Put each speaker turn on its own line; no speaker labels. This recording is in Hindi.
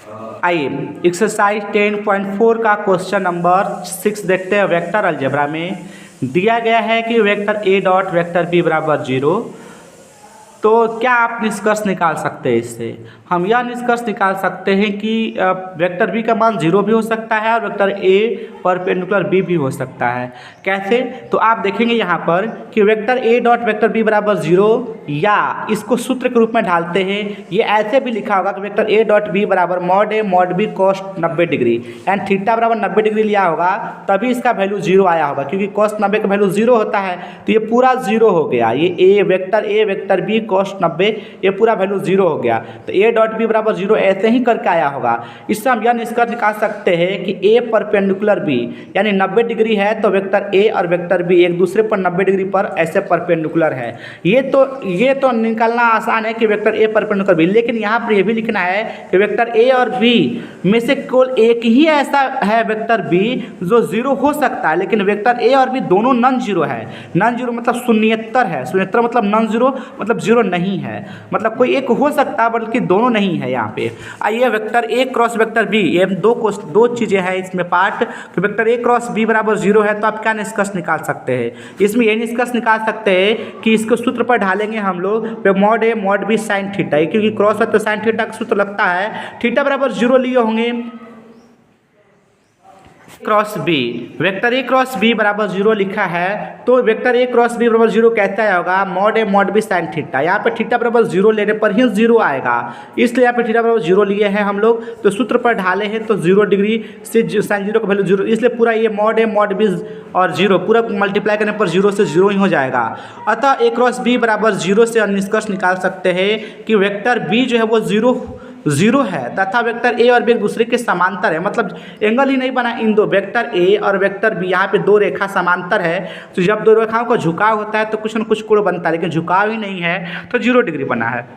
आइए एक्सरसाइज 10.4 का क्वेश्चन नंबर 6 देखते हैं। वेक्टर अलजेब्रा में दिया गया है कि vector A dot vector B बराबर 0। तो क्या आप निष्कर्ष निकाल सकते हैं इससे? हम यह निष्कर्ष निकाल सकते हैं कि वेक्टर बी का मान 0 भी हो सकता है और वेक्टर ए परपेंडिकुलर बी भी हो सकता है। कैसे? तो आप देखेंगे यहाँ पर कि vector A dot vector B बराबर 0, या इसको सूत्र के रूप में ढालते हैं। ये ऐसे भी लिखा होगा कि वेक्टर ए डॉट बी बराबर mod A mod B cos 90 degree, and theta बराबर 90 डिग्री लिया होगा तभी इसका वैल्यू 0 आया होगा, क्योंकि कॉस 90 का वैल्यू 0 होता है। तो ये पूरा 0 हो गया। ये ए वेक्टर बी कॉस 90, ये पूरा वैल्यू 0 हो गया। तो ए डॉट बी बराबर 0 ऐसे ही करके आया होगा। इससे हम यह निष्कर्ष निकाल सकते हैं कि ए परपेंडिकुलर बी यानी 90 डिग्री है, तो वेक्टर ए और वेक्टर बी एक दूसरे पर 90 डिग्री पर ऐसे परपेंडिकुलर है। ये तो निकालना आसान है कि वेक्टर ए परपेंडिकुलर बी, लेकिन यहाँ पर यह भी लिखना है कि वेक्टर ए और बी में से केवल एक ही ऐसा है वेक्टर बी जो 0 हो सकता है, लेकिन वेक्टर ए और बी दोनों नॉन जीरो है। नॉन जीरो मतलब शून्येतर है। शून्येतर मतलब नॉन जीरो मतलब 0 नहीं है, मतलब कोई एक हो सकता है बल्कि दोनों नहीं है यहाँ पे। आइए vector A cross vector B, ये दो चीज़ें हैं इसमें पार्ट। तो वेक्टर ए क्रॉस बी बराबर 0 है, तो आप क्या निष्कर्ष निकाल सकते हैं? इसमें ये निष्कर्ष निकाल सकते हैं कि इसको सूत्र पर ढालेंगे हम लोग mod A mod B sine theta, क्योंकि क्रॉस है तो साइन थीटा का सूत्र लगता है। थीटा बराबर 0 लिए होंगे cross B, vector A cross B बराबर 0 लिखा है, तो वेक्टर ए क्रॉस बी बराबर 0 कैसे आया होगा? Mod A mod B sine theta. यहाँ पे थीटा बराबर 0 लेने पर ही 0 आएगा, इसलिए यहाँ पे थीटा बराबर 0 लिए हैं हम लोग। तो सूत्र पर ढाले हैं तो 0 डिग्री से साइन 0 का वैल्यू 0, इसलिए पूरा ये मॉड ए मॉड बी और 0 पूरा मल्टीप्लाई करने पर 0 से 0 ही हो जाएगा। अतः ए क्रॉस बी बराबर 0 से हम निष्कर्ष निकाल सकते हैं कि वेक्टर बी जो है वो 0 है, तथा वेक्टर ए और बी एक दूसरे के समांतर है। मतलब एंगल ही नहीं बना इन दो वेक्टर ए और वेक्टर बी, यहाँ पे दो रेखा समांतर है। तो जब दो रेखाओं का झुकाव होता है तो कुछ न कुछ कोण बनता है, लेकिन झुकाव ही नहीं है तो 0 डिग्री बना है।